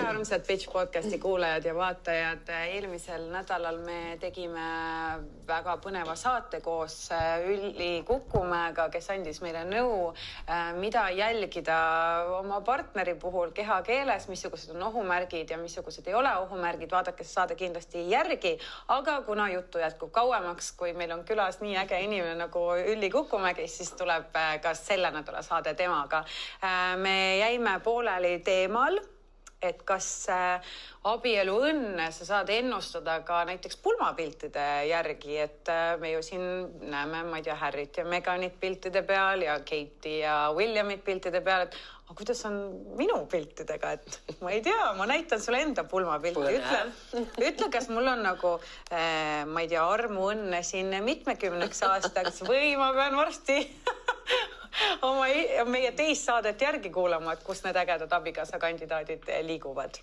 armsad Pitch podcasti kuulajad ja vaatajad. Eelmisel nädalal me tegime väga põneva saate koos Ülli Kukumäega, kes andis meile nõu, mida jälgida oma partneri puhul kehakeeles, missugused on ohumärgid ja missugused ei ole ohumärgid. Vaadake saade kindlasti järgi, aga kuna juttu jätkub kauemaks, kui meil on külas nii äge inimene nagu Ülli Kukumägi, siis tuleb ka selle nädala saade temaga. Me jäime pooleli teemal, et kas abielu õnne sa saad ennustada ka näiteks pulmapiltide järgi, et me ju siin näeme, ma ei tea, Harryt ja Meganit piltide peal ja Kate'i ja Williamit piltide peal, et aga kuidas on minu piltidega, et ma ei tea, ma näitan sulle enda pulmapilti. Ütle, kas mul on nagu, ma ei tea, armuõnne siin mitmekümneks aastaks või ma pean varsti meie teist saadet järgi kuulama, et kus need ägedad abikaasakandidaadid liiguvad?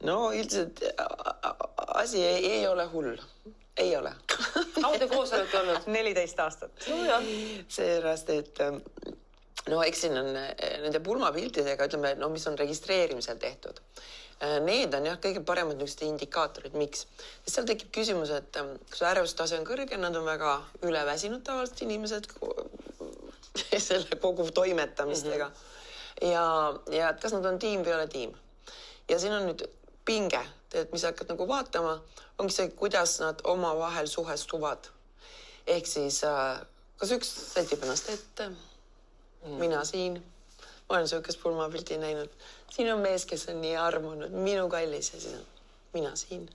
No üldiselt asi ei ole hull. Ei ole. Kaua te koos olete olnud? 14 aastat. Seepärast, et eks siin on nende pulmapiltidega, ütleme, mis on registreerimisel tehtud. Need on kõige paremad niisugused indikaatorid. Miks? Seal tekib küsimus, et kui ärevustase on kõrge, nad on väga üleväsinud tavaliselt inimesed selle kogu toimetamistega. Ja kas nad on tiim või ole tiim. Ja siin on nüüd pinge, mis hakkad nagu vaatama, ongi see, kuidas nad oma vahel suhestuvad. Ehk siis, kas üks sätib ennast ette, mina siin, ma olen söökest pulmapilti näinud, siin on mees, kes on nii armunud, minu kallis ja siis on mina siin.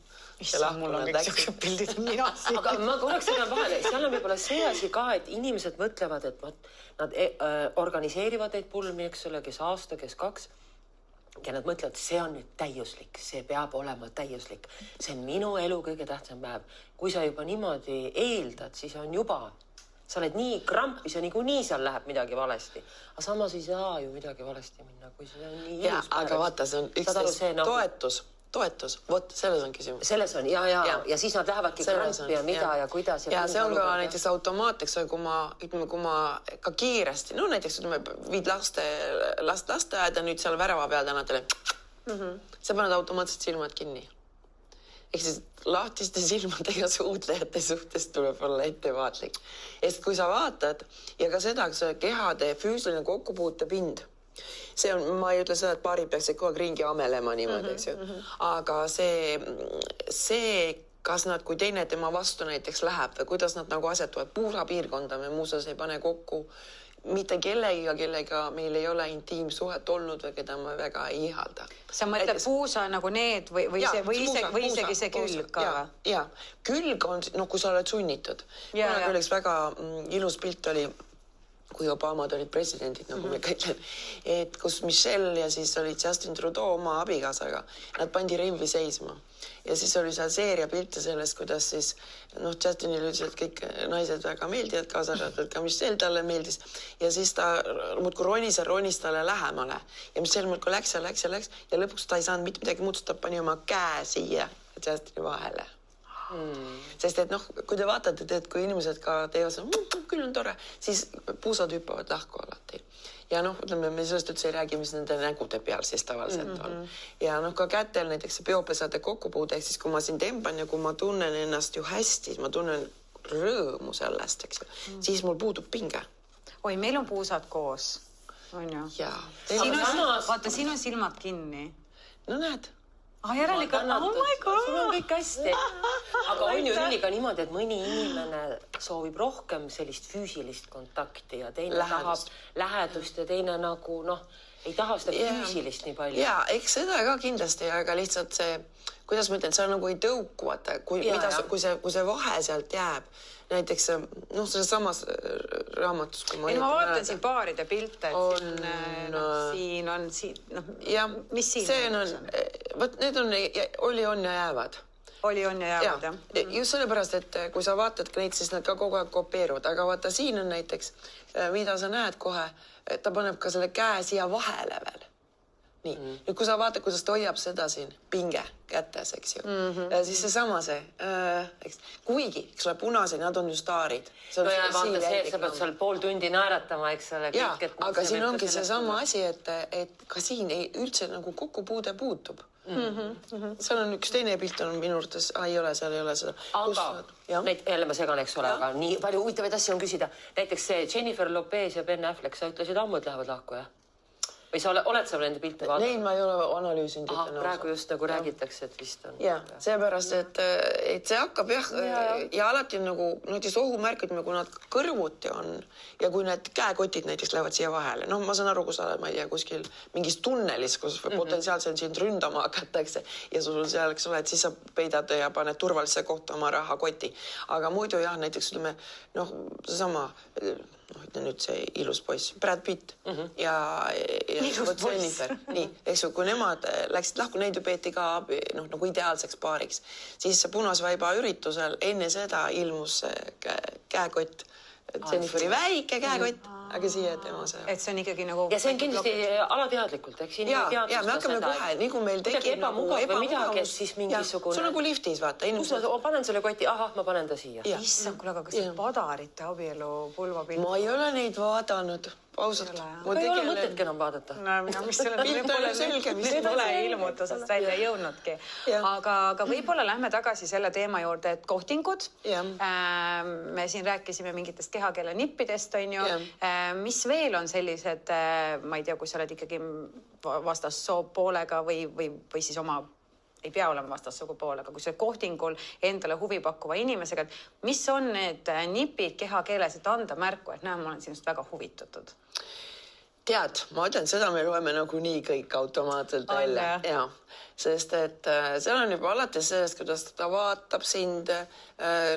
Issand, mul on kõik söökesed pildid, mina siin. Aga ma korraks sinna vahele, seal on võib-olla see asi ka, et inimesed mõtlevad, et nad organiseerivad neid pulmi, eks ole, kes aasta, kes 2. Ja nad mõtlevad, see on nüüd täiuslik, see peab olema täiuslik. See on minu elu kõige tähtsam päev. Kui sa juba niimoodi eeldad, siis on juba, sa oled nii krampis ja nii seal läheb midagi valesti. Aga samas ei saa ju midagi valesti minna, kui see on nii ilus päev. Aga vaata, see on üksteist toetus. Vot, selles on küsimus. Selles on, ja siis nad lähevadki krampi ja mida ja kuidas. Ja see on ka näiteks automaateks, kui ma ka kiiresti, näiteks viid lasteaeda nüüd seal värava peal tänatele, sa paned automaatselt silmad kinni. Ehk siis lahtiste silmadega suutlejate suhtes tuleb olla ettevaatlik. Sest kui sa vaatad ja ka seda, kui see kehade füüsiline kokkupuute pind, see on, ma ei ütle seda, et paarid peaks kogu aeg ringi amelema niimoodi, eks ju. Aga see, kas nad, kui teine tema vastu näiteks läheb või kuidas nad nagu asetuvad, puusa piirkonda me muuseas ei pane kokku mitte kellega meil ei ole intiimsuhet olnud või keda ma väga ei ihalda. Sa mõtled puusa nagu need või isegi see külg ka? Ja, külg on, kui sa oled sunnitud. Kuna üks väga ilus pilt oli, kui Obamad olid presidendid, nagu me kõik teeme, et kus Michelle ja siis oli Justin Trudeau oma abikaasaga, nad pandi rivvi seisma. Ja siis oli seal seeria pilte sellest, kuidas siis, Justinil ütles, et kõik naised väga meeldivad, kaasa arvatud ka Michelle talle meeldis. Ja siis ta muudku ronis talle lähemale. Ja Michelle muudku läks ja lõpuks ta ei saanud mitte midagi muud, ta pani oma käe siia Justini vahele. Sest et kui te vaatate, et kui inimesed ka teevad, küll on tore, siis puusad hüppavad lahku alati. Ja ütleme, me sellest üldse ei räägi, mis nende nägude peal siis tavaliselt on. Ja ka kätel näiteks see peopesade kokkupuude, ehk siis kui ma siin temban ja kui ma tunnen ennast ju hästi, ma tunnen rõõmu sellest, eks ju, siis mul puudub pinge. Oi, meil on puusad koos, on ju? Jaa. Vaata, siin on silmad kinni. No näed. Järelikult, oh my god! Sul on kõik hästi. Aga on ju Ülliga niimoodi, et mõni inimene soovib rohkem sellist füüsilist kontakti ja teine tahab lähedust ja teine nagu, ei taha seda füüsilist nii palju. Jaa, eks seda ka kindlasti, aga lihtsalt see, kuidas ma ütlen, see nagu ei tõuku, kui see vahe sealt jääb. Näiteks, selles samas raamatus, kui ma vaatan siin paaride pilte, et siin on, mis siin on? Need on, oli, on ja jäävad. Oli, on ja jäävad, jah. Just sellepärast, et kui sa vaatad neid, siis nad ka kogu aeg kopeeruvad. Aga vaata, siin on näiteks, mida sa näed kohe, ta paneb ka selle käe siia vahele veel. nii. Nüüd, kui sa vaatad, kuidas ta hoiab seda siin pinge kätes, eks ju. Siis seesama see, eks. Kuigi, eks ole, punased, nad on ju staarid. No ja vaata see, sa pead seal pool tundi naeratama, eks ole. Jaa, aga siin ongi seesama asi, et ka siin üldse nagu kokkupuude puutub. Seal on üks teine pilt on minu arvates, ei ole, seal ei ole seda. Aga, jälle ma segan, eks ole, aga nii palju huvitavaid asju on küsida. Näiteks see Jennifer Lopez ja Ben Affleck, sa ütlesid ammu, et lähevad lahku, jah? Või sa oled sa nende pilte vaadanud? Neid ma ei ole analüüsinud. Praegu just nagu räägitakse, et vist on. Jah, seepärast, et see hakkab ja alati on nagu näiteks ohumärkid, kui nad kõrvuti on ja kui need käekotid näiteks lähevad siia vahele. Noh, ma saan aru, kui sa oled, ma ei tea, kuskil mingis tunnelis, kus potentsiaalselt sind ründama hakatakse ja sul seal, eks ole, et siis sa peidad ja paned turvalisse kohta oma rahakoti. Aga muidu jah, näiteks ütleme, seesama, ütlen nüüd see ilus poiss, Brad Pitt ja Jennifer. Nii, eks ju, kui nemad läksid lahku, neid ju peeti ka nagu ideaalseks paariks. Siis punasvaiba üritusel enne seda ilmus käekott. Jenniferi väike käekott, aga siia tema see. Et see on ikkagi nagu... Ja see on kindlasti alateadlikult, eks? Ja me hakkame kohe, nii kui meil tekib nagu ebamugavus, siis mingisugune... See on nagu liftis, vaata. Kus ma panen selle koti? Ahah, ma panen ta siia. Issand, kuule, aga kas see padarite abielu pulvapilt? Ma ei ole neid vaadanud. Pausalt. Ma ei ole mõtetki enam vaadata. Mis pole ilmutusest välja jõudnudki. Aga võib-olla lähme tagasi selle teema juurde, et kohtingud. Me siin rääkisime mingitest kehakeele nippidest, on ju. Mis veel on sellised, ma ei tea, kui sa oled ikkagi vastassoo poolega või siis oma ei pea olema vastassugu poolega, kui see kohtingul endale huvi pakkuva inimesega, et mis on need nipid kehakeeles, et anda märku, et näe, ma olen sinust väga huvitatud? Tead, ma ütlen, seda me loeme nagu nii kõik automaatselt välja. Ja, sest et seal on juba alates sellest, kuidas ta vaatab sind,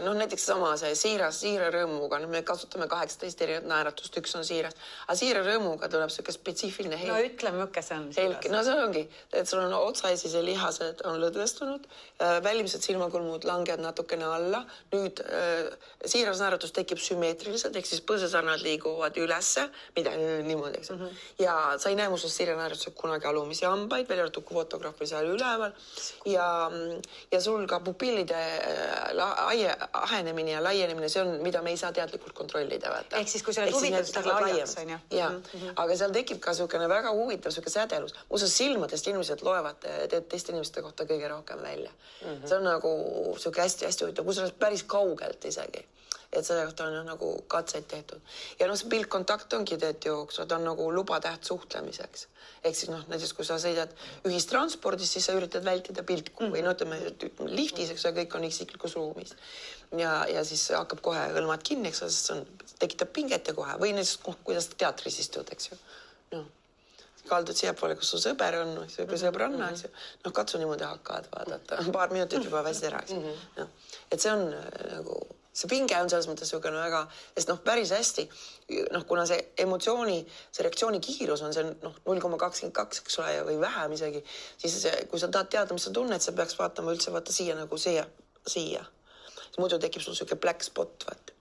näiteks sama see siira rõõmuga, me kasutame 18 erinevat naeratust, üks on siiras, aga siira rõõmuga tuleb selline spetsiifiline helk. No ütle, mõkke see on siiras. No see ongi, et sul on otsaisi see lihased on lõdvestunud, välimised silmakulmud langevad natukene alla, nüüd siiras naeratus tekib sümmeetriliselt, ehk siis põsesarnad liiguvad ülesse, mida niimoodi, eks. Ja sa ei näe mu siiras naeratused kunagi alumisi hambaid, välja arvatud kui fotograaf või seal üleval ja sul ka pupillide ahenemine ja laienemine, see on, mida me ei saa teadlikult kontrollida. Vaata. Ehk siis, kui sa oled huvitatud, siis laiaks, on ju? Ja, aga seal tekib ka selline väga huvitav sädelus. Muuseas, silmadest inimesed loevad teiste inimeste kohta kõige rohkem välja. See on nagu hästi huvitav, kui sa oled päris kaugelt isegi. Et selle kohta on nagu katseid tehtud. Ja see piltkontakt ongi teed jooks, ta on nagu lubatäht suhtlemiseks. Ehk siis näiteks, kui sa sõidad ühistranspordis, siis sa üritad vältida piltku või ütleme liftis, eks kõik on isiklikus ruumis. Ja siis hakkab kohe hõlmad kinni, eks see tekitab pinget ja kohe. Või näiteks, kuidas teatris istud, eks ju. Kaldud siiapoole, kus su sõber on, või sõbranna, eks ju. Katsu niimoodi hakkavad vaadata. Paar minutit juba väsid ära, eks ju. Et see on nagu... See pinge on selles mõttes väga, sest päris hästi, kuna see emotsiooni, see reaktsiooni kiirus on see 0,22, eks ole, või vähem isegi, siis kui sa tahad teada, mis sa tunned, sa peaks vaatama üldse siia nagu siia. Muidu tekib sul selline black spot, vaata.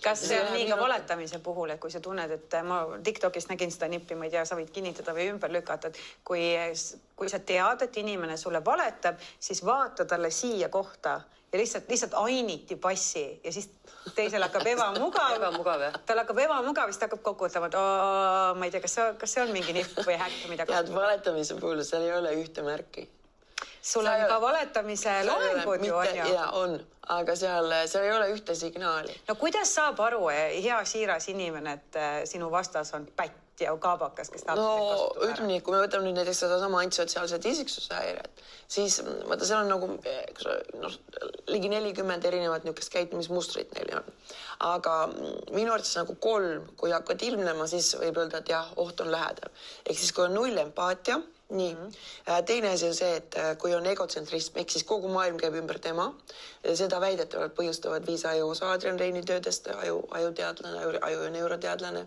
Kas see on nii ka valetamise puhul, et kui sa tunned, et ma TikTokis nägin seda nippi, ma ei tea, sa võid kinnitada või ümber lükata, et kui sa tead, et inimene sulle valetab, siis vaata talle siia kohta ja lihtsalt ainiti passi ja siis teisel hakkab ebamugav. Tal hakkab ebamugav, siis ta hakkab kokku ütlema, et ma ei tea, kas see on mingi nipp või häkk, mida... Tead, valetamise puhul seal ei ole ühte märki. Sul on ka valetamise loengud ju, on ju? Ja on, aga seal ei ole ühte signaali. No kuidas saab aru hea siiras inimene, et sinu vastas on pätt ja kaabakas, kes tahab seda kasutada ära? Ütleme nii, kui me võtame nüüd näiteks seda sama antisotsiaalset isiksuse-häiret, siis vaata, seal on nagu ligi 40 erinevat niisugust käitumismustrit neil on. Aga minu arvates nagu 3, kui hakkad ilmnema, siis võib öelda, et jah, oht on lähedal. Ehk siis, kui on 0 empaatia, nii. Teine asi on see, et kui on egotsentrism, ehk siis kogu maailm käib ümber tema, seda väidetavalt põhjustavad 5 ajuosa Adrian Reini töödest, ajuteadlane, aju- ja neuroteadlane,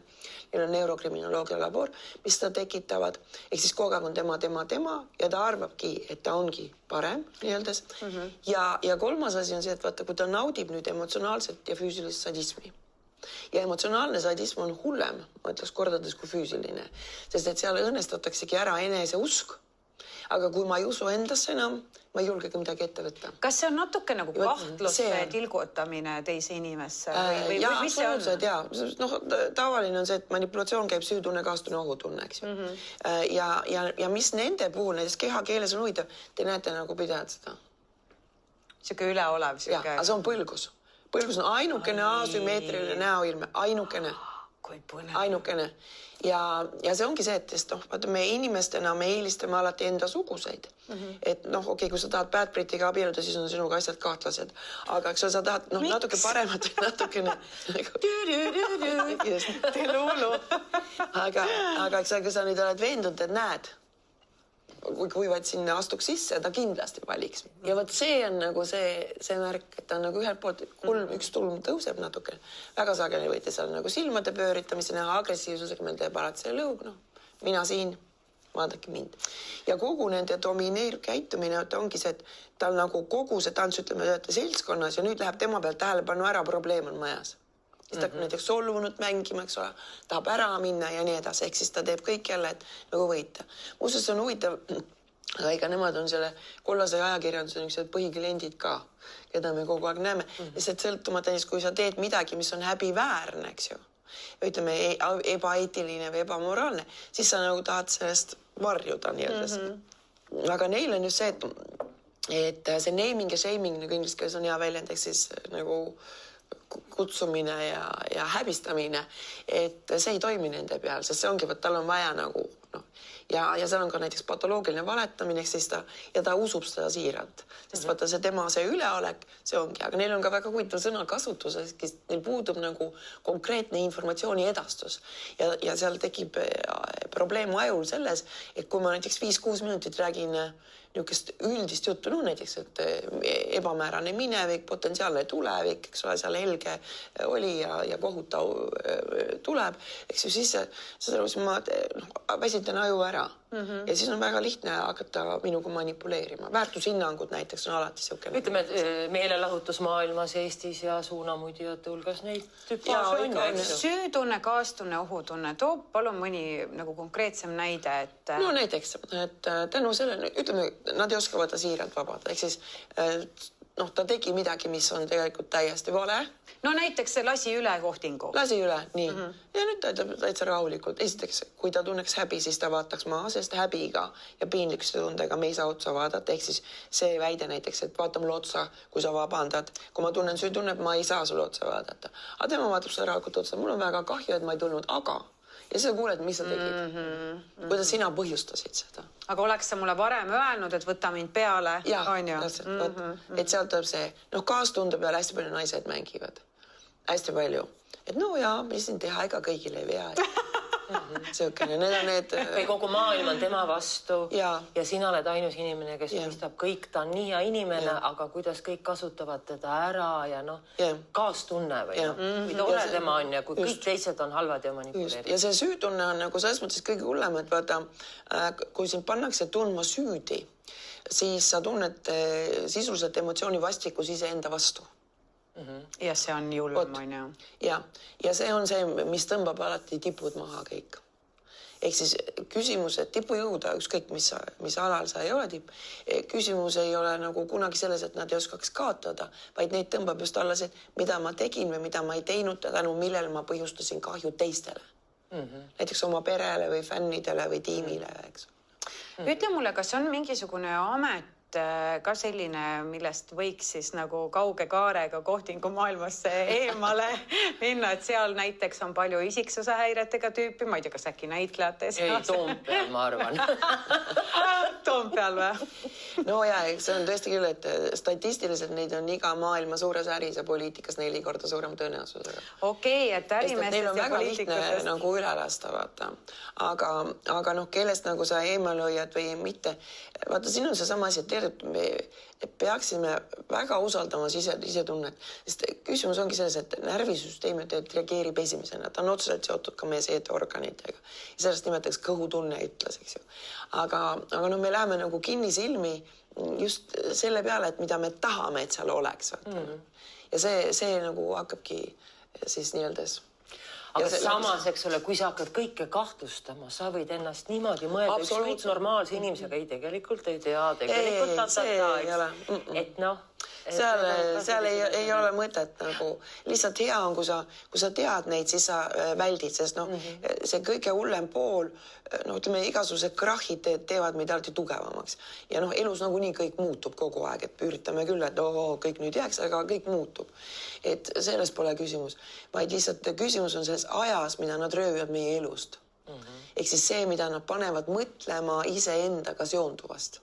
neil on neurokriminoloogia labor, mis seda tekitavad, ehk siis kogu aeg on tema ja ta arvabki, et ta ongi parem nii-öeldes. Ja 3. asi on see, et vaata, kui ta naudib nüüd emotsionaalset ja füüsilist sadismi, ja emotsionaalne sadism on hullem, ma ütleks kordades kui füüsiline, sest et seal õnnestataksegi ära eneseusk. Aga kui ma ei usu endasse enam, ma ei julgegi midagi ette võtta. Kas see on natuke nagu kahtluse tilgutamine teise inimesse? Jaa, absoluutselt jaa. Noh, tavaline on see, et manipulatsioon käib süütunne, kaastunne, ohutunne, eks ju. Ja mis nende puhul, näiteks kehakeeles on huvitav, te näete nagu pidajad seda. Siuke üleolev. Jaa, aga see on põlgus. Põlgus on ainukene asümmeetriline näoilme, ainukene. Ja see ongi see, et me inimestena me eelistame alati enda suguseid. Et okei, kui sa tahad Bad Britiga abielluda, siis on sinuga asjad kahtlased. Aga eks sa tahad natuke paremat, natukene... Aga eks sa nüüd oled veendunud, et näed, kui vaid sinna astuks sisse, ta kindlasti valiks. Ja võt see on nagu see märk, et ta on nagu ühelt poolt üks tulm tõuseb natuke. Väga sageli võite seal nagu silmade pööritamise näha, agressiivsusega meil teeb alati see lõug, mina siin, vaadake mind. Ja kogu nende domineeriv käitumine ongi see, et tal nagu kogu see tants, ütleme, seltskonnas ja nüüd läheb tema pealt tähelepanu ära, probleem on majas. Siis ta näiteks solvunud mängima, eks ole, tahab ära minna ja nii edasi, ehk siis ta teeb kõik jälle, et nagu võita. Muuseas on huvitav, aga ega nemad on selle kollase ajakirjanduse niisugused põhikliendid ka, keda me kogu aeg näeme. Lihtsalt sõltumata neist, kui sa teed midagi, mis on häbiväärne, eks ju, ütleme ebaeetiline või ebamoraalne, siis sa nagu tahad sellest varjuda nii-öelda. Aga neil on just see, et see naming ja shaming, nagu inglise keeles on hea väljend, ehk siis nagu kutsumine ja häbistamine, et see ei toimi nende peal, sest see ongi, et tal on vaja nagu, ja seal on ka näiteks patoloogiline valetamine, ja ta usub seda siiralt, sest vaata see tema see üleolek, see ongi, aga neil on ka väga huvitav sõnakasutuses, neil puudub nagu konkreetne informatsiooni edastus ja seal tekib probleem ajul selles, et kui ma näiteks 5-6 minutit räägin niisugust üldist juttu, näiteks, et ebamäärane minevik, potentsiaalne tulevik, eks ole, seal helge oli ja kohutav tuleb, eks ju, siis ma väsitan aju ära. Ja siis on väga lihtne hakata minuga manipuleerima. Väärtushinnangud näiteks on alati siukene. Ütleme, et meelelahutusmaailmas Eestis ja suunamudijate hulgas neid tüppaasi on. Süütunne, kaastunne, ohutunne. Too palun mõni nagu konkreetsem näide, et... No näiteks, et tänu selle, ütleme, nad ei oska võtta siiralt vabada. Ehk siis ta tegi midagi, mis on tegelikult täiesti vale. No näiteks see lasi üle kohtingu. Lasi üle, nii. Ja nüüd ta ütleb täitsa rahulikult. Esiteks, kui ta tunneks häbi, siis ta vaataks maha, sest häbiga ja piinlikkuse tundega me ei saa otsa vaadata. Ehk siis see väide näiteks, et vaata mulle otsa, kui sa vabandad. Kui ma tunnen süütunnet, ma ei saa sulle otsa vaadata. Aga tema vaatab seda rahulikult otsa. Mul on väga kahju, et ma ei tulnud, aga... Ja sa kuuled, mis sa tegid. Kuidas sina põhjustasid seda. Aga oleks sa mulle varem öelnud, et võta mind peale? Jah, et sealt tuleb see, kaastunde peale hästi palju naised mängivad. Hästi palju. Et mis siin teha, ega kõigile ei vea. Seukene, need on need... Või kogu maailm on tema vastu ja sina oled ainus inimene, kes mõistab kõik, ta on nii hea inimene, aga kuidas kõik kasutavad teda ära ja kaastunne või kui tore tema on ja kui kõik teised on halvad ja manipuleerivad. Ja see süütunne on nagu selles mõttes kõige hullem, et vaata, kui sind pannakse tundma süüdi, siis sa tunned sisuliselt emotsiooni vastikus ise enda vastu. Ja see on julm, on ju. Ja see on see, mis tõmbab alati tipud maha kõik. Ehk siis küsimus, et tipu jõuda, ükskõik mis alal sa ei ole tipp, küsimus ei ole nagu kunagi selles, et nad ei oskaks kaotada, vaid neid tõmbab just alla see, mida ma tegin või mida ma ei teinud, tänu millele ma põhjustasin kahju teistele. Näiteks oma perele või fännidele või tiimile, eks. Ütle mulle, kas on mingisugune amet ka selline, millest võiks siis nagu kauge kaarega kohtingu maailmasse eemale minna, et seal näiteks on palju isiksuse häiretega tüüpi, ma ei tea, kas äkki näitlejate seas? Ei, Toompeal, ma arvan. Toompeal või? No see on tõesti küll, et statistiliselt neid on iga maailma suures äris ja poliitikas 4 korda suurem tõenäosusega. Okei, et ärimestest ja poliitikutest. Neil on väga lihtne nagu üle lasta, vaata. Aga kellest nagu sa eemal hoiad või mitte. Vaata, siin on see sama asi, et me peaksime väga usaldama sisetunnet, sest küsimus ongi selles, et närvisüsteem reageerib esimesena, ta on otseselt seotud ka meie seedeorganitega ja sellest nimetaks kõhutunne ütles, eks ju. Aga me läheme nagu kinnisilmi just selle peale, et mida me tahame, et seal oleks. Ja see nagu hakkabki siis nii-öeldes. Aga samas, eks ole, kui sa hakkad kõike kahtlustama, sa võid ennast niimoodi mõelda, ükskõik normaalse inimesega, ei tegelikult ei tea, tegelikult et noh, seal ei ole mõtet nagu, lihtsalt hea on, kui sa tead neid, siis sa väldid, sest noh, see kõige hullem pool, no ütleme, igasugused krahhid teevad meid alati tugevamaks ja noh, elus nagunii kõik muutub kogu aeg, et üritame küll, et kõik nüüd jääks, aga kõik muutub. Et selles pole küsimus, vaid lihtsalt küsimus on selles ajas, mida nad röövivad meie elust. Ehk siis see, mida nad panevad mõtlema iseendaga seonduvast.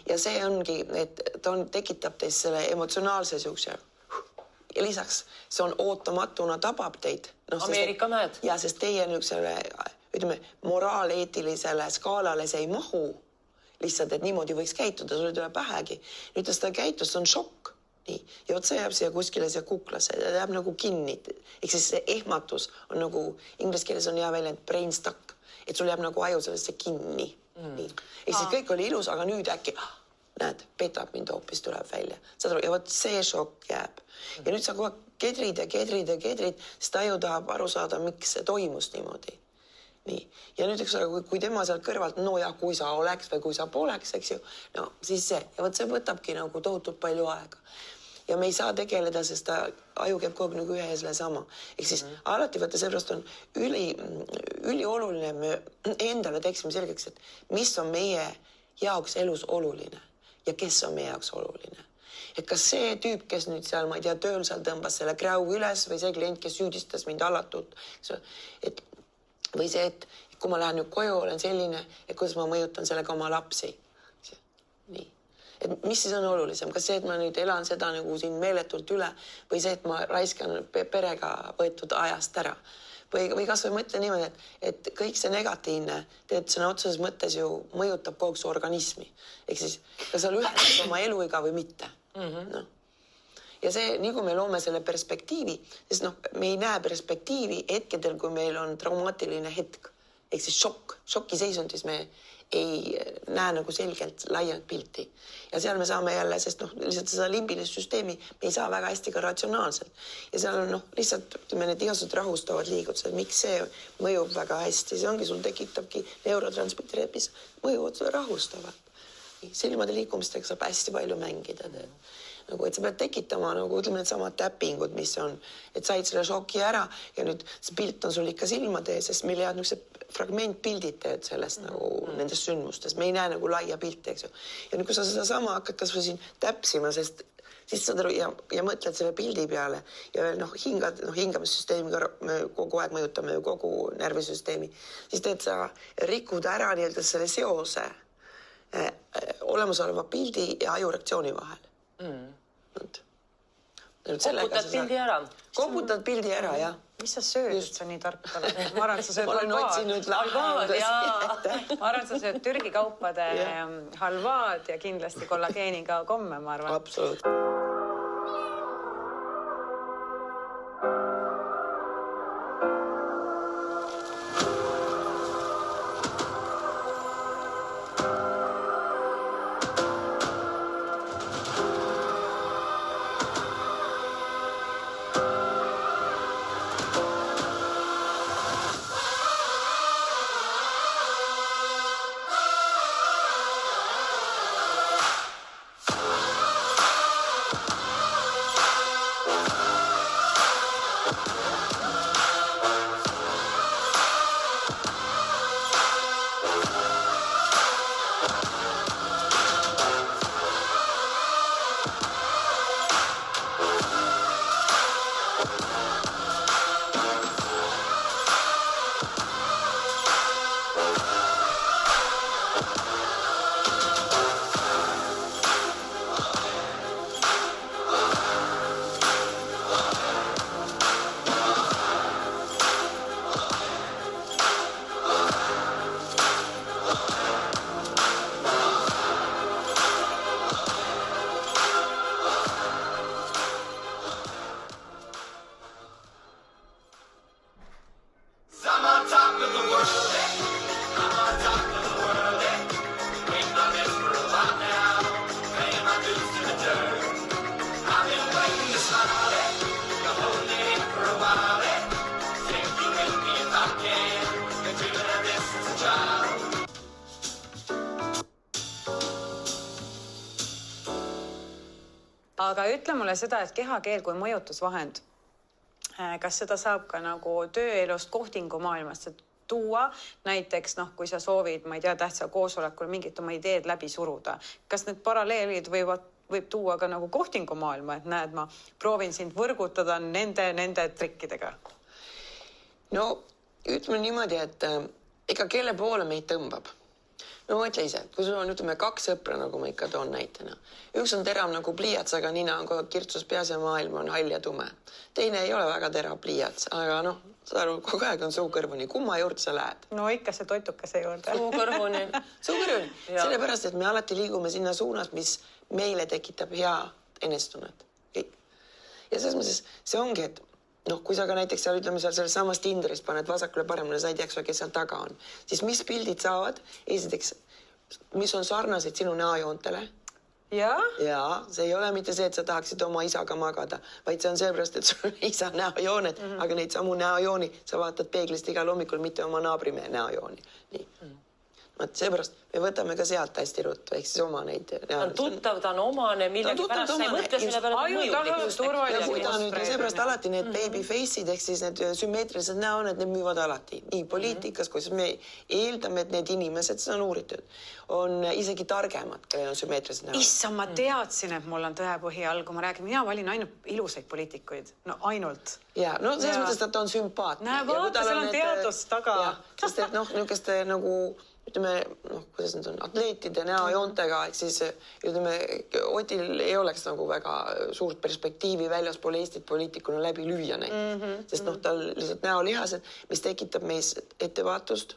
Ja see ongi, et ta tekitab teist selle emotsionaalse siukse ja lisaks see on ootamatuna tabab teid. Ameerika mäed. Ja sest teie niisugusele, ütleme, moraaleetilisele skaalale see ei mahu lihtsalt, et niimoodi võiks käituda, sulle tuleb pähegi. Nüüd ta käitus, see on šokk. Nii. Ja võt see jääb siia kuskile siia kuklasse, ta jääb nagu kinni. Ehk siis see ehmatus on nagu, inglise keeles on hea väljend brain stuck, et sul jääb nagu aju sellesse kinni. Ehk siis kõik oli ilus, aga nüüd äkki, näed, petab mind hoopis, tuleb välja. Ja võt see šokk jääb. Ja nüüd sa kogu aeg kedrid, siis ta aju tahab aru saada, miks see toimus niimoodi. Nii. Ja nüüd, eks ole, kui tema sealt kõrvalt, no ja kui sa oleks või kui sa poleks, eks ju, no siis see. Ja võt see võtabki nagu tohutult palju aega. Ja me ei saa tegeleda, sest ta aju käib kogu nagu ühe selle sama. Ehk siis alati võtta seepärast on ülioluline, me endale teeksime selgeks, et mis on meie jaoks elus oluline ja kes on meie jaoks oluline. Et kas see tüüp, kes nüüd seal, ma ei tea, tööl seal tõmbas selle kräu üles või see klient, kes süüdistas mind alatult, või see, et kui ma lähen nüüd koju, olen selline, et kuidas ma mõjutan sellega oma lapsi. Nii. Et mis siis on olulisem? Kas see, et ma nüüd elan seda nagu siin meeletult üle või see, et ma raiskan perega võetud ajast ära? Või kas või mõtle niimoodi, et kõik see negatiivne, teed sõna otseses mõttes ju mõjutab kogu su organismi. Ehk siis, kas sa lühendad oma eluiga või mitte? No. Ja see, nii kui me loome selle perspektiivi, sest noh, me ei näe perspektiivi hetkedel, kui meil on traumaatiline hetk. Ehk siis šokiseisundis me ei näe nagu selgelt laiemat pilti. Ja seal me saame jälle, sest noh, lihtsalt seda limbilist süsteemi me ei saa väga hästi ka ratsionaalselt. Ja seal on noh, lihtsalt ütleme, need igasugused rahustavad liigutused, miks see mõjub väga hästi. See ongi, sul tekitabki neurotransmitterid, mis mõjuvad sulle rahustavalt. Silmade liikumistega saab hästi palju mängida. Nagu, et sa pead tekitama, nagu ütleme, need samad täpingud, mis on, et said selle šoki ära ja nüüd see pilt on sul ikka silmade ees, sest meil jäävad niisugused fragmentpildid teed sellest nagu nendest sündmustest. Me ei näe nagu laia pilti, eks ju. Ja nüüd, kui sa seda sama hakkad kas või siin täpsima, sest siis saad aru ja mõtled selle pildi peale ja veel hingamissüsteemiga kogu aeg mõjutame ju kogu närvisüsteemi, siis teed sa rikud ära nii-öelda selle seose olemasoleva pildi ja ajureaktsiooni vahel. Koputad pildi ära. Koputad pildi ära, jah. Mis sa sööd, et sa nii tark oled? Ma arvan, et sa sööd olen otsinud lahendust. Ma arvan, et sa sööd Türgi kaupade halvaad ja kindlasti kollageeniga komme, ma arvan. Absoluut. aga ütle mulle seda, et kehakeel kui mõjutusvahend, kas seda saab ka nagu tööelust kohtingumaailmast tuua, näiteks kui sa soovid, ma ei tea, tähtsa koosolekul mingit oma ideed läbi suruda, kas need paralleelid võib tuua ka nagu kohtingumaailma, et näed, ma proovin sind võrgutada nende trikkidega? No ütleme niimoodi, et ega kelle poole meid tõmbab. No mõtle ise, kui sul on, ütleme, 2 sõpra, nagu ma ikka toon näitena. Üks on terav nagu pliiats, aga nina on kogu aeg kirtsus peas ja maailm on hall ja tume. Teine ei ole väga terav pliiats, aga saad aru, kogu aeg on suu kõrvuni. Kumma juurde sa lähed? No ikka see toitukese juurde. Suu kõrvuni. Suu kõrvuni. Sellepärast, et me alati liigume sinna suunas, mis meile tekitab hea enestunnet. Kõik. Ja selles mõttes see ongi, et kui sa ka näiteks seal, ütleme, seal samas Tinderis paned vasakule paremale, sa ei tea, kes seal taga on, siis mis pildid saavad? Esiteks, mis on sarnased sinu näojoontele? Ja see ei ole mitte see, et sa tahaksid oma isaga magada, vaid see on sellepärast, et sul on isa näojooned, aga neid samu näojooni sa vaatad peeglist igal hommikul, mitte oma naabrimehe näojooni. Nii. Seepärast me võtame ka sealt hästi ruttu, ehk siis oma neid. Ta on tuttav, ta on omane, millegi pärast sa ei mõtle selle peale mõjulik. Ja kui ta nüüd, seepärast alati need baby face'id, ehk siis need sümmeetrilised näooned, need müüvad alati. Nii poliitikas, kui me eeldame, et need inimesed, see on uuritud, on isegi targemad, kellel on sümmeetrilised näooned. Issa, ma teadsin, et mul on tõepõhi all, kui ma räägin, mina valin ainult ilusaid poliitikuid. No ainult. Ja, no selles mõttes, et ta on sümpaatne. Näe, vaata, seal on teadus taga. Sest et niisuguste nagu ütleme, kuidas need on, atleetide näojoontega, ehk siis ütleme, Otil ei oleks nagu väga suurt perspektiivi väljaspool Eestit poliitikuna läbi lüüa neid, sest tal lihtsalt näolihased, mis tekitab meis ettevaatust,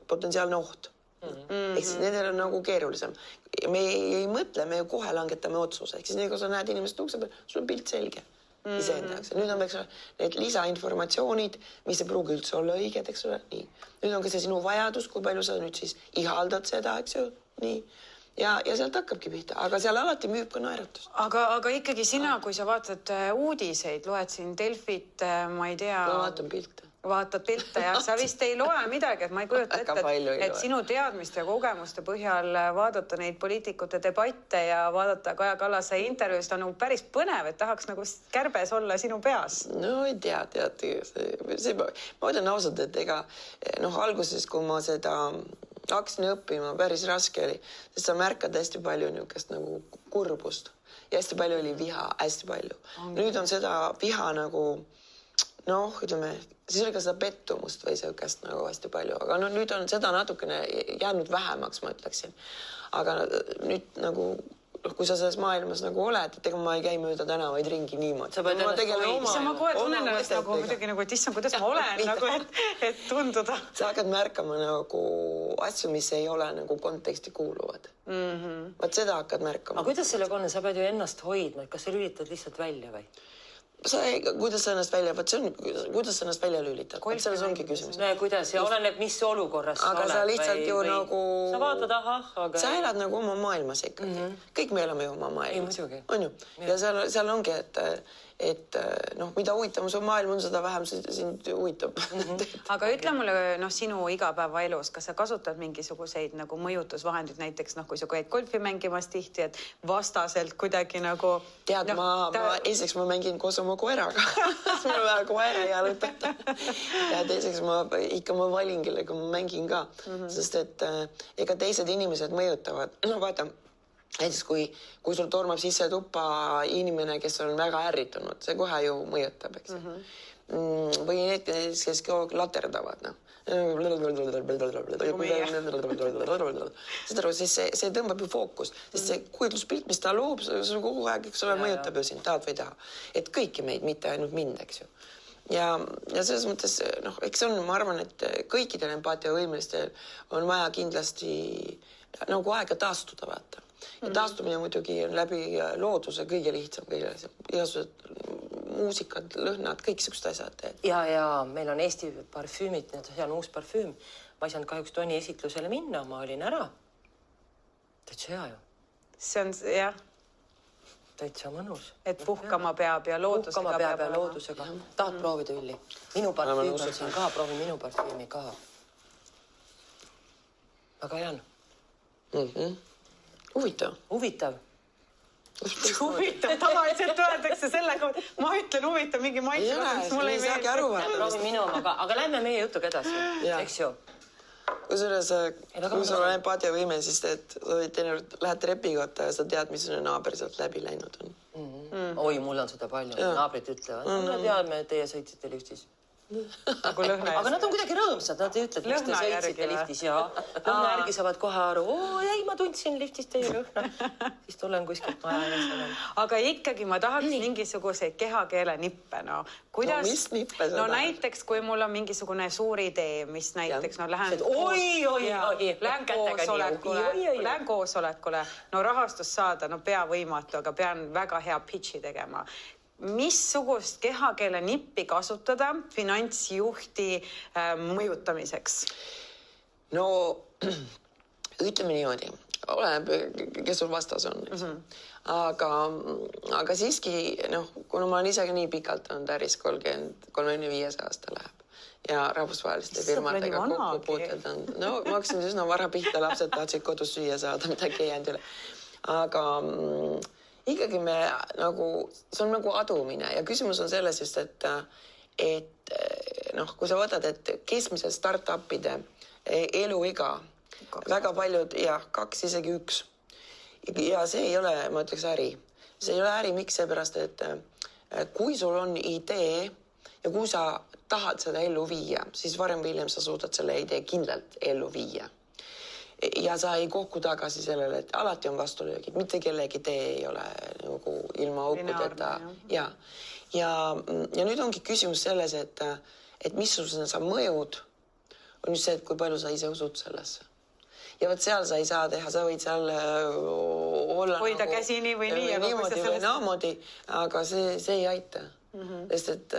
potentsiaalne oht. Ehk siis nendel on nagu keerulisem. Me ei mõtle, me ju kohe langetame otsuse, ehk siis nii, kui sa näed inimest ukse peal, sul on pilt selge. Iseenda jaoks. Nüüd on need lisainformatsioonid, mis ei pruugi üldse olla õiged, eks ole, nii. Nüüd on ka see sinu vajadus, kui palju sa nüüd siis ihaldad seda, eks ju, nii. Ja sealt hakkabki pihta, aga seal alati müüb ka naeratus. Aga ikkagi sina, kui sa vaatad uudiseid, loed siin Delfit, ma ei tea... Ma vaatan pilte. Vaatad pilte ja sa vist ei loe midagi, et ma ei kujuta ette, et sinu teadmiste ja kogemuste põhjal vaadata neid poliitikute debatte ja vaadata Kaja Kallase intervjuust on päris põnev, et tahaks nagu kärbes olla sinu peas. No ei tea, ma ütlen ausalt, et ega alguses, kui ma seda hakkasin õppima, päris raske oli, sest sa märkad hästi palju niisugust nagu kurbust ja hästi palju oli viha, hästi palju. Nüüd on seda viha nagu ütleme, siis oli ka seda pettumust või sellist nagu hästi palju, aga nüüd on seda natukene jäänud vähemaks, ma ütleksin. Aga nüüd nagu, kui sa selles maailmas nagu oled, et ega ma ei käi mööda tänavaid ringi niimoodi. Sa ma kohe tunnen ennast nagu muidugi nagu, et issand, kuidas ma olen, nagu, et tunduda. Sa hakkad märkama nagu asju, mis ei ole nagu konteksti kuuluvad. Vaat seda hakkad märkama. Aga kuidas sellega on? Sa pead ju ennast hoidma, et kas sa lülitad lihtsalt välja või? Kuidas sa ennast välja lülitad? Selles ongi küsimus. No ja kuidas? Ja oleneb, mis olukorras sa oled. Aga sa lihtsalt ju nagu... Sa vaatad, aga... Sa elad nagu oma maailmas ikkagi. Kõik me elame ju oma maailmas. On ju? Ja seal ongi, et mida huvitavam su maailm on, seda vähem sind huvitab. Aga ütle mulle sinu igapäevaelus, kas sa kasutad mingisuguseid nagu mõjutusvahendid, näiteks kui sa käid golfi mängimas tihti, et vastaselt kuidagi nagu... Tead, esiteks ma mängin koos oma koeraga. Mul on väga koera jalutada. Ja teiseks ma valin, kellega ma mängin ka. Sest et ega teised inimesed mõjutavad. Vaata, näiteks kui sul tormab sisse tuppa inimene, kes on väga ärritunud, see kohe ju mõjutab, eks. Või need, kes laterdavad, see tõmbab ju fookust, sest see kujutluspilt, mis ta loob, see kogu aeg, eks ole, mõjutab ju sind, tahad või taha. Et kõiki meid, mitte ainult mind, eks ju. Ja selles mõttes, eks on, ma arvan, et kõikidel empaatiavõimelistel on vaja kindlasti nagu aega taastuda, vaata. Ja taastumine muidugi on läbi looduse kõige lihtsam, igasugused muusikad, lõhnad, kõik sellised asjad. Ja meil on Eesti parfüümid, see on uus parfüüm. Ma ei saanud kahjuks Toni esitlusele minna, ma olin ära. Täitsa hea ju. See on, jah. Täitsa mõnus. Et puhkama peab ja loodusega puhkama peab ja loodusega. Tahad proovida, Ülli? Minu parfüüm on siin ka, proovi minu parfüümi ka. Väga hea on. Huvitav. Huvitav. huvitav, tavaliselt öeldakse selle kohta, ma ütlen huvitav mingi maitse, mis mulle ei meeldi. Proovi minu omaga, aga lähme meie jutuga edasi, eks ju? Kusjuures, kui sul on empaatiavõime, siis sa lähed trepikotta ja sa tead, mis sinu naaber sealt läbi läinud on. Oi, mul on seda palju. Naabrid ütlevad, me teame, et teie sõitsite liftis. Aga nad on kuidagi rõõmsad, nad ei ütle, et miks te sõitsite liftis ja lõhna järgi saavad kohe aru, ei, ma tundsin liftis teie lõhna. Siis tulen kuskilt maja ja seal on. Aga ikkagi ma tahaks mingisuguseid kehakeele nippe, no. Kuidas? No mis nippe sa tahad? Näiteks, kui mul on mingisugune suur idee, mis näiteks, lähen koosolekule, no rahastust saada, no pea võimatu, aga pean väga hea pitchi tegema. Missugust kehakeele nippi kasutada finantsjuhti mõjutamiseks? No ütleme niimoodi, oleneb, kes sul vastas on. Aga siiski, kuna ma olen isegi nii pikalt on äris 35 aasta läheb ja rahvusvaheliste firmadega kokku puuted on. No ma hakkasin üsna vara pihta, lapsed tahtsid kodus süüa saada, midagi ei jäänud üle. Aga ikkagi see on nagu adumine ja küsimus on selles just, et kui sa võtad, et keskmised start-upide eluiga, väga paljud, 2, isegi 1. Ja see ei ole, ma ütleks, äri. See ei ole äri, miks seepärast, et kui sul on idee ja kui sa tahad seda ellu viia, siis varem või hiljem sa suudad selle idee kindlalt ellu viia. Ja sa ei kohku tagasi sellele, et alati on vastulöögid, mitte kellegi tee ei ole nagu ilma aukudeta. Ja nüüd ongi küsimus selles, et missugusena sa mõjud, on just see, et kui palju sa ise usud sellesse. Ja võt seal sa ei saa teha, sa võid seal olla hoida käsi nii või nii, niimoodi või naamoodi, aga see ei aita. Sest et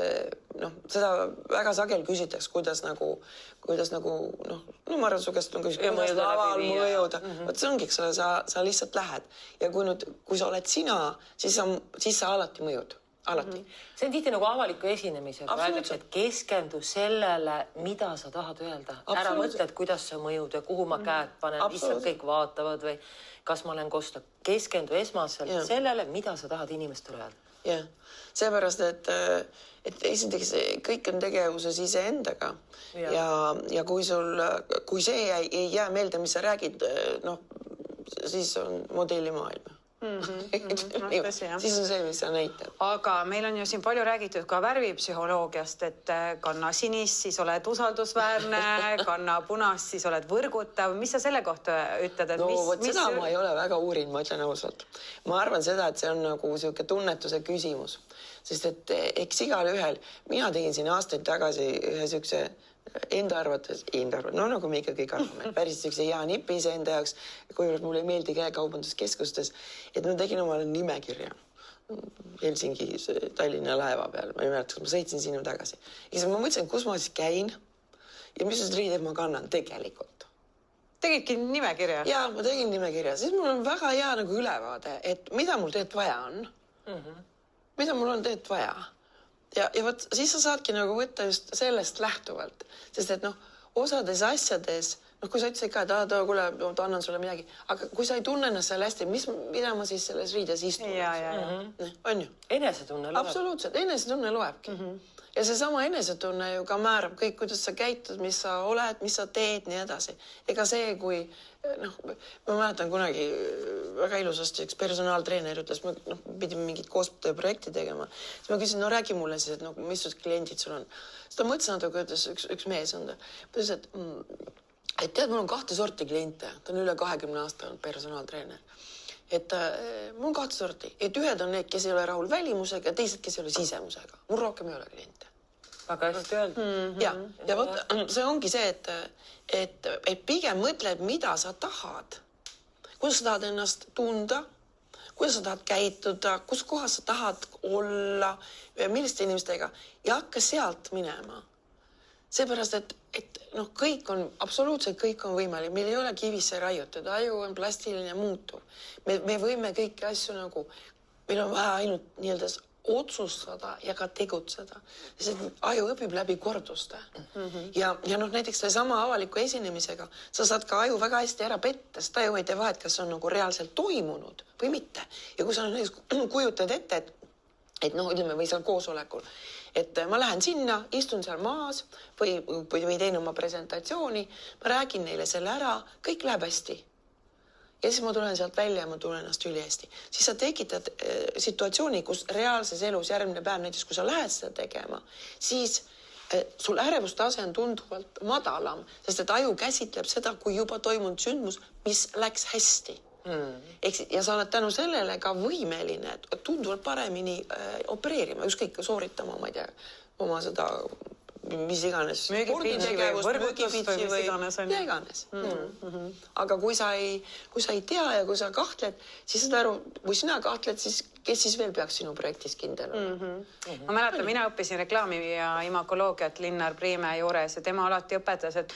seda väga sagel küsitakse, kuidas nagu ma arvan, su käest on küsitud, kuidas laval mõjuda. Võt see ongi, sa lihtsalt lähed. Ja kui sa oled sina, siis sa alati mõjud. Alati. See on tihti nagu avaliku esinemisega. Öeldakse, et keskendu sellele, mida sa tahad öelda. Ära mõtle, et kuidas sa mõjud ja kuhu ma käed panen, lihtsalt kõik vaatavad või kas ma olen kosta. Keskendu esmaselt sellele, mida sa tahad inimestele öelda. Jah, seepärast, et esiteks kõik on tegevuses ise endaga ja kui see ei jää meelde, mis sa räägid, siis on modellimaailm. Siis on see, mis sa näitab. Aga meil on ju siin palju räägitud ka värvipsühholoogiast, et kanna sinist, siis oled usaldusväärne, kanna punast, siis oled võrgutav. Mis sa selle kohta ütled? Seda ma ei ole väga uurinud, ma ütlen ausalt. Ma arvan seda, et see on nagu selline tunnetuse küsimus. Sest et eks igal ühel, mina tegin siin aastaid tagasi ühe sükse enda arvates, nagu me ikka kõik arvame, päris sükse hea nipi ise enda jaoks, kuivõrd mulle ei meeldi käekaubanduskeskustes, et ma tegin omale nimekirja Helsingis, Tallinna laeva peal, ma ei mäleta, kus ma sõitsin sinna tagasi. Ja siis ma mõtlesin, kus ma siis käin ja mis riided ma kannan tegelikult. Tegidki nimekirja? Jaa, ma tegin nimekirja, siis mul on väga hea nagu ülevaade, et mida mul tegelikult vaja on. Mida mul on tegelikult vaja. Ja võt, siis sa saadki nagu võtta just sellest lähtuvalt, sest et osades asjades, kui sa ütlesid ka, et kuule, annan sulle midagi, aga kui sa ei tunne ennast seal hästi, mida ma siis selles riides istun? On ju? Enesetunne loeb. Absoluutselt, enesetunne loebki. Ja seesama enesetunne ju ka määrab kõik, kuidas sa käitud, mis sa oled, mis sa teed, nii edasi. Ega see, kui, ma mäletan kunagi väga ilusasti üks personaaltreener ütles, me pidime mingit koostööprojekti tegema. Siis ma küsin, räägi mulle siis, et missugused kliendid sul on. Siis ta mõtles natuke, ütles üks mees on ta. Ütles, et tead, mul on 2 sorti kliente. Ta on üle 20 aasta olnud personaaltreener. Et mul on 2 sorti. Et ühed on need, kes ei ole rahul välimusega ja teised, kes ei ole sisemusega. Mul rohkem ei ole kliente. Väga hästi öeldud. Ja see ongi see, et pigem mõtled, mida sa tahad. Kuidas sa tahad ennast tunda, kuidas sa tahad käituda, kus kohas sa tahad olla, milliste inimestega ja hakka sealt minema. Seepärast, et kõik on, absoluutselt kõik on võimalik. Meil ei ole kivisse raiutud, aju on plastiline muutuv. Me võime kõiki asju meil on vaja ainult otsustada ja ka tegutseda. Sest aju õpib läbi korduste. Ja noh, näiteks sama avaliku esinemisega sa saad ka aju väga hästi ära petta, sest aju ei tee vahet, kas on nagu reaalselt toimunud või mitte. Ja kui sa näiteks kujutad ette, et noh, ütleme, või seal koosolekul, et ma lähen sinna, istun seal maas või teen oma presentatsiooni, ma räägin neile selle ära, kõik läheb hästi. Ja siis ma tulen sealt välja ja ma tulen ennast üli hästi. Siis sa tekitad situatsiooni, kus reaalses elus järgmine päev, näiteks kui sa lähed seda tegema, siis sul ärevustase on tunduvalt madalam, sest et aju käsitleb seda, kui juba toimunud sündmus, mis läks hästi. Ja sa oled tänu sellele ka võimeline tunduvalt paremini opereerima, ükskõik sooritama, ma ei tea, oma seda mis iganes sporditegevust, müügipitsi või mida iganes. Aga kui sa ei tea ja kui sa kahtled, siis saad aru, kui sina kahtled, siis kes siis veel peaks sinu projektis kindel olema? Ma mäletan, mina õppisin reklaami ja imakoloogiat Linnar Priime juures ja tema alati õpetas, et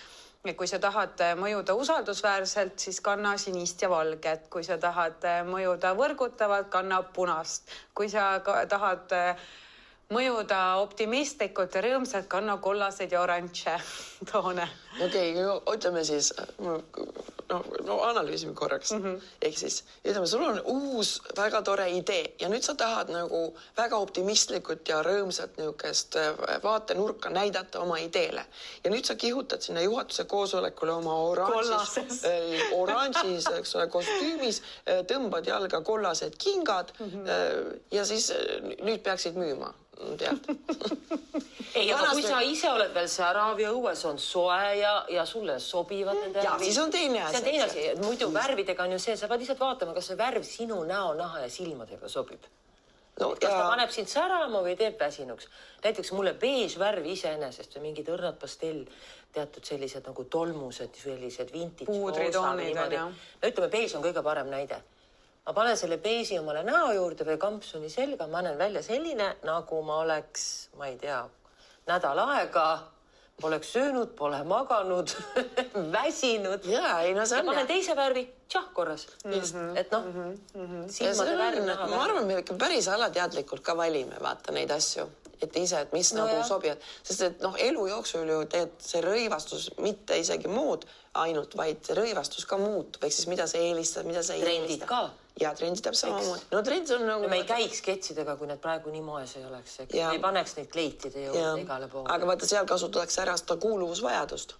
kui sa tahad mõjuda usaldusväärselt, siis kanna sinist ja valget. Kui sa tahad mõjuda võrgutavalt, kanna punast. Kui sa tahad mõjuda optimistlikult ja rõõmsalt, kanna kollaseid ja oranže toone. Okei, ütleme siis, no analüüsime korraks. Ehk siis, ütleme, sul on uus väga tore idee ja nüüd sa tahad nagu väga optimistlikult ja rõõmsat niukest vaatenurka näidata oma ideele. Ja nüüd sa kihutad sinna juhatuse koosolekule oma oranžis, eks ole, kostüümis, tõmbad jalga kollased kingad ja siis nüüd peaksid müüma. Tead. Ei, aga kui sa ise oled veel särav ja õues on soe ja sulle sobivad need värvid. Ja, siis on teine asi. See on teine asi. Muidu värvidega on ju see, sa pead lihtsalt vaatama, kas see värv sinu näo, naha ja silmadega sobib. Kas ta paneb sind särama või teeb väsinuks. Näiteks mulle beež värv iseenesest või mingid õrnad pastell, teatud sellised nagu tolmused, sellised vintage. Puudritoonid on, jah. No ütleme, beež on kõige parem näide. Ma panen selle beeži omale näo juurde või kampsuni selga, ma näen välja selline, nagu ma oleks, ma ei tea, nädal aega, poleks söönud, pole maganud, väsinud. Ja, ei, no see on. Ja panen teise värvi, korras. Et noh, silmade värv näha. Ma arvan, me päris alateadlikult ka valime, vaata neid asju. Et ise, et mis nagu sobivad. Sest et noh, elu jooksul ju teed see rõivastus, mitte isegi mood ainult, vaid see rõivastus ka muutub. Ehk siis mida sa eelistad, mida sa ei trendid ka. Ja trendid täpselt samamoodi. No trend on nagu... No me ei käiks ketsidega, kui need praegu nii moes ei oleks. Me ei paneks neid kleitide juurde igale poole. Aga vaata, seal kasutatakse ära seda kuuluvusvajadust.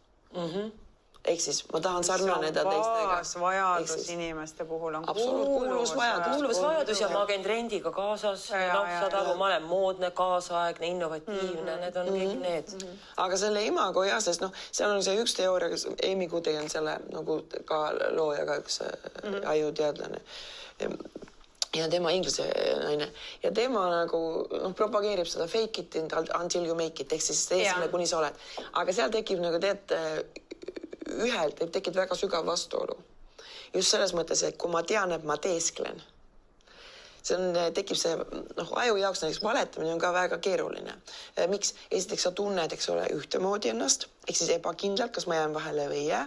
Ehk siis ma tahan sarnaneda teistega. Vajadus inimeste puhul on kuuluvusvajadus ja ma käin trendiga kaasas. Saad aru, ma olen moodne, kaasaegne, innovatiivne, need on kõik need. Aga selle imago jah, sest noh, seal on see üks teooria, kes Amy Goodey on selle nagu ka loojaga üks ajuteadlane. Ja tema inglise naine. Ja tema nagu propageerib seda fake it until you make it. Ehk siis esimene kuni sa oled. Aga seal tekib nagu ühelt tekib väga sügav vastuolu. Just selles mõttes, et kui ma tean, et ma teesklen, tekib see, aju jaoks näiteks valetamine on ka väga keeruline. Miks? Esiteks sa tunned, eks ole, ühtemoodi ennast, ehk siis ebakindlalt, kas ma jään vahele või ei jää.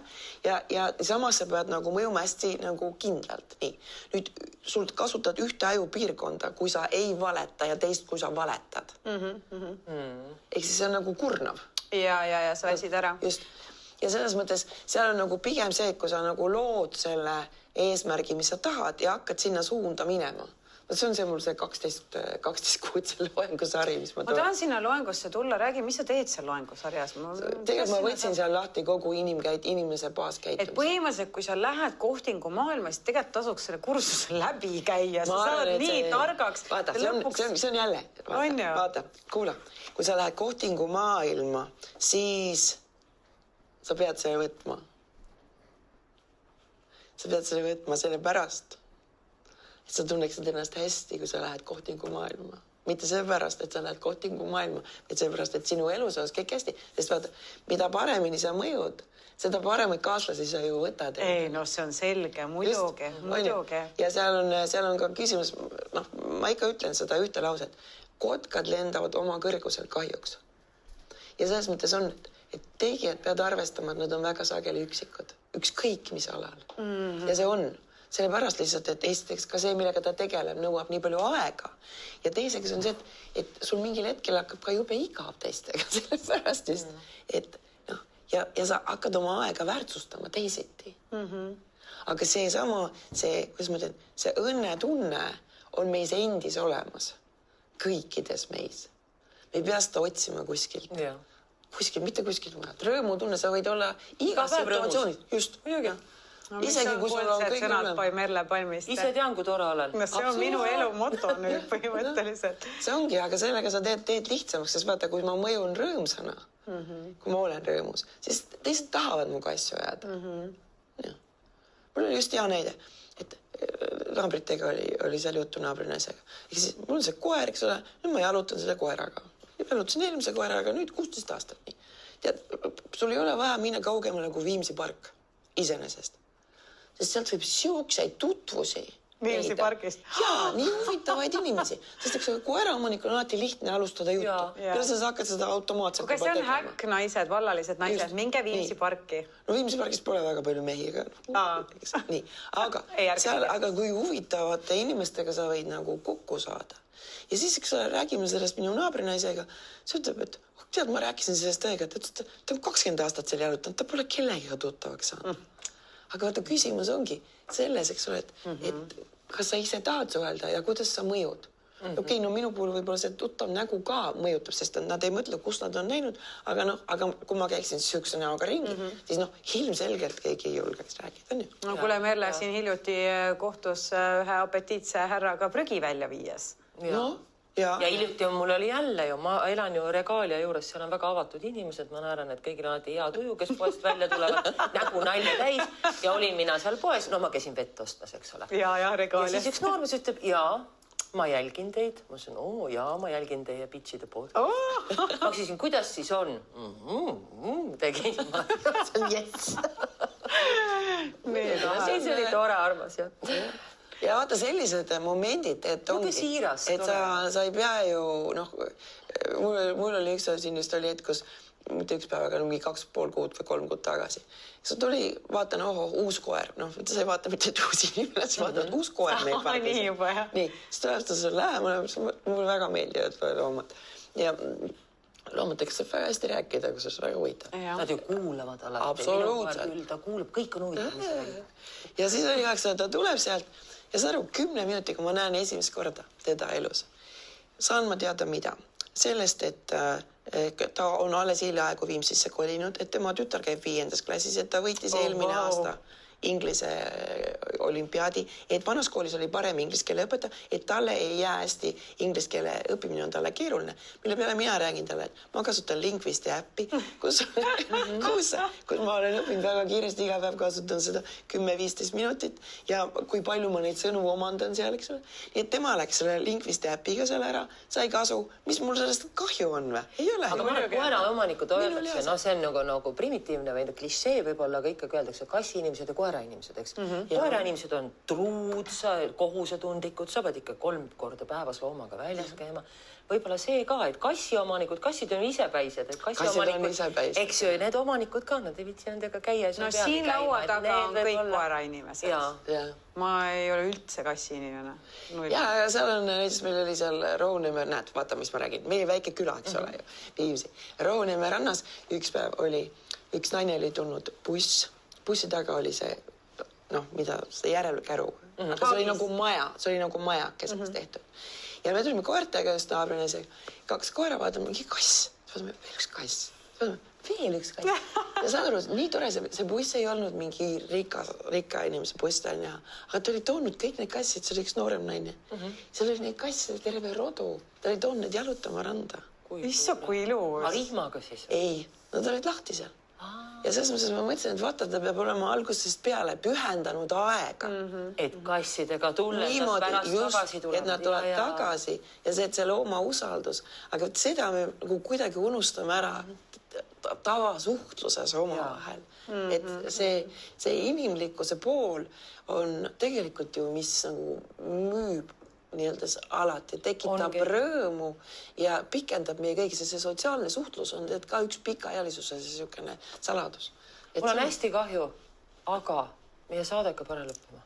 Ja samas sa pead nagu mõjuma hästi nagu kindlalt. Nii. Nüüd sul kasutad ühte ajupiirkonda, kui sa ei valeta ja teist, kui sa valetad. Ehk siis see on nagu kurnav. Ja sa väsid ära. Just. Ja selles mõttes seal on nagu pigem see, et kui sa nagu lood selle eesmärgi, mis sa tahad ja hakkad sinna suunda minema. See on see mul see 12 kuud selle loengusari, mis ma tahan sinna loengusse tulla. Räägi, mis sa teed seal loengusarjas? Tegelikult ma võtsin seal lahti kogu inimese baaskäitumist. Et põhimõtteliselt, kui sa lähed kohtingu maailma, siis tegelikult tasuks selle kursuse läbi käia. Sa saad nii targaks. Vaata, see on jälle. Vaata, kuula. Kui sa lähed kohtingu maailma, siis sa pead selle võtma. Sa pead selle võtma selle pärast, et sa tunneksid ennast hästi, kui sa lähed kohtingu maailma. Mitte seepärast, et sa lähed kohtingu maailma, vaid seepärast, et sinu elus oleks kõik hästi. Sest vaata, mida paremini sa mõjud, seda paremaid kaaslasi sa ju võtad. Ei, no see on selge, muidugi. Ja seal on ka küsimus, ma ikka ütlen seda ühte lauset. Kotkad lendavad oma kõrgusel kahjuks. Ja selles mõttes on, et tegijad pead arvestama, et nad on väga sageli üksikud. Ükskõik mis alal. Ja see on. sellepärast lihtsalt, et esiteks ka see, millega ta tegeleb, nõuab nii palju aega. Ja teiseks on see, et sul mingil hetkel hakkab ka jube igav teistega, sellepärast just, et noh, ja sa hakkad oma aega väärtustama teisiti. Aga seesama, kuidas ma ütlen, see õnnetunne on meis endis olemas. Kõikides meis. Me ei pea seda otsima kuskilt. Kuskilt, mitte kuskilt mujalt. Rõõmutunne, sa võid olla igas situatsioonis. Just. Isegi kui sul on kõik sõnad by Merle Palmiste. Ise tean, kui tore olen. No see on minu elu moto nüüd põhimõtteliselt. See ongi, aga sellega sa teed lihtsamaks, sest vaata, kui ma mõjun rõõmsana, kui ma olen rõõmus, siis teised tahavad muga asju ajada. Mul oli just hea näide, et naabritega oli seal juttu naabrinaisega. Mul on see koer, eks ole, nüüd ma jalutan selle koeraga. Jalutasin eelmise koeraga, nüüd 16 aastat. Nii. Tead, sul ei ole vaja minna kaugemale kui Viimsi park iseenesest. Sest sealt võib siukseid tutvusi. Viimsi pargist. Jaa, nii huvitavaid inimesi. Sest eks koeraomanikul on alati lihtne alustada juttu. Peale sa hakkad seda automaatselt. Aga see on häkk naised, vallalised naised. Minge Viimsi parki. No Viimsi pargis pole väga palju mehi. Nii, aga kui huvitavate inimestega sa võid nagu kokku saada. Ja siis, eks räägime sellest minu naabrinaisega, see ütleb, et tead, ma rääkisin sellest täiega, et ta on 20 aastat seal jalutanud, ta pole kellegiga tuttavaks saanud. Aga vaata, küsimus ongi selles, eks ole, et kas sa ise tahad suhelda ja kuidas sa mõjud. Okei, no minu puhul võib-olla see tuttav nägu ka mõjutab, sest nad ei mõtle, kus nad on näinud, aga kui ma käiksin sihukese näoga ringi, siis ilmselgelt keegi ei julgeks rääkida. No kuule, Merle siin hiljuti kohtus ühe apetiitse härraga prügi välja viies. Ja hiljuti mul oli jälle ju, ma elan ju Regaalia juures, seal on väga avatud inimesed, ma näen, et kõigil on alati hea tuju, kes poest välja tulevad, nägu nalja täis ja olin mina seal poes, no ma käisin vett ostmas, eks ole. Ja Regaalia. Ja siis üks noormees ütleb, ma jälgin teid. Ma ütlesin, ma jälgin teie pitchide poolt. Ma küsisin, kuidas siis on? Tegin ma. See on jess. Siis oli tore armas, jah. Ja vaata sellised momendid, et ongi, et sa ei pea ju, mul oli üks siin just oli hetk, kus mitte üks päev, aga mingi 2,5 kuud või 3 kuud tagasi. Sa tuli, vaatan, uus koer, sa ei vaata mitte uusi inimene, sa vaatad uus koer meil pargis. Nii juba, jah. Nii, siis ta vastas sulle lähemale, mulle väga meeldivad loomad. Ja loomatega saab väga hästi rääkida, kus on väga huvitav. Nad ju kuulavad alati. Absoluutselt. Ta kuulab, kõik on huvitav. Ja siis oli ta tuleb sealt ja sa aru, 10 minutiga ma näen esimest korda teda elus. Saan ma teada mida? Sellest, et ta on alles hiljaaegu Viimsisse kolinud, et tema tütar käib 5. klassis, et ta võitis eelmine aasta inglise olümpiaadi, et vanas koolis oli parem inglise keele õpetaja, et talle ei jää hästi inglise keele õppimine on talle keeruline. Mille peale mina räägin talle, et ma kasutan Lingvisti äppi, kus ma olen õppinud väga kiiresti, iga päev kasutan seda 10-15 minutit ja kui palju ma neid sõnu omandan seal, eks ole. Nii et tema läks selle Lingvisti äppiga seal ära, sai kasu, mis mul sellest kahju on või? Ei ole. Aga mõned koeraomanikud öeldakse, see on nagu primitiivne või klišee võib-olla, aga ikkagi öeldakse kassiinimesed ja koerainimesed, eks. Koerainimesed on truud, kohusetundlikud, sa pead ikka 3 korda päevas loomaga väljas käima. Võib-olla see ka, et kassiomanikud, kassid on isepäised, et kassiomanikud, eks ju, need omanikud ka, nad ei viitsi nendega käia. No siin laua taga on kõik koerainimesed. Ma ei ole üldse kassiinimene. Ja seal on, näiteks meil oli seal Rohuneeme, näed, vaata, mis ma räägin. Meie väike küla, eks ole ju, Viimsi. Rohuneeme rannas üks päev oli, üks naine oli tulnud bussi taga oli see, mida see järelkäru. Aga see oli nagu maja, keseks tehtud. Ja me tulime koertega just naabrinaisega. 2 koera vaatame, mingi kass. Vaatame, veel üks kass. Ja saad aru, nii tore, see buss ei olnud mingi rikka inimese buss tal näha. Aga ta oli toonud kõik need kassid, see oli üks noorem naine. Seal oli neid kasse terve rodu. Ta oli toonud need jalutama randa. Issa, kui ilus. Aga rihmaga siis? Ei, nad olid lahti seal. Ja selles mõttes ma mõtlesin, et vaata, ta peab olema algusest peale pühendanud aega. Et kassidega tulla, pärast tagasi tuleb. Et nad tulevad tagasi ja see, et see looma usaldus. Aga seda me kuidagi unustame ära tavasuhtluses omavahel. Et see inimlikkuse pool on tegelikult ju, mis müüb nii-öelda alati, tekitab rõõmu ja pikendab meie kõigi, see sotsiaalne suhtlus on ka üks pikaealisuse selline saladus. Mul on hästi kahju, aga meie saade hakkab ära lõppema.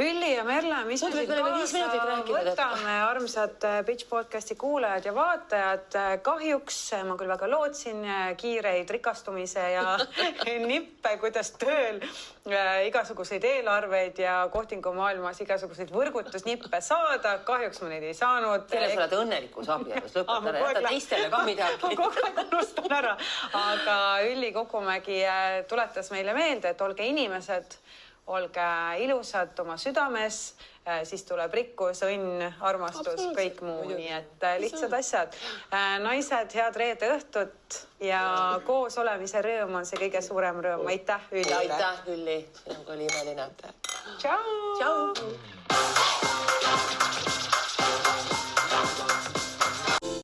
Ülli ja Merle, mis me Nüüd siin me oleme 5 minutit kaasa rääkinud, et- võtame, armsad Bitch podcasti kuulajad ja vaatajad. Kahjuks ma küll väga lootsin kiireid rikastumise ja nippe, kuidas tööl igasuguseid eelarveid ja kohtingumaailmas igasuguseid võrgutusnippe saada. Kahjuks ma neid ei saanud. Kelle sa oled õnnelikus abielus, lõpetane, jäta teistele ka midagi. Ma kogu aeg unustan ära. Aga Ülli Kukumägi tuletas meile meelde, et olge inimesed, olge ilusad oma südames, siis tuleb rikkus, õnn, armastus, kõik muu, nii et lihtsad asjad. Naised, head reede õhtut ja koos olemise rõõm on see kõige suurem rõõm. Aitäh, Ülli! Aitäh, Ülli! Sinuga oli imeline. Tšau! Tšau!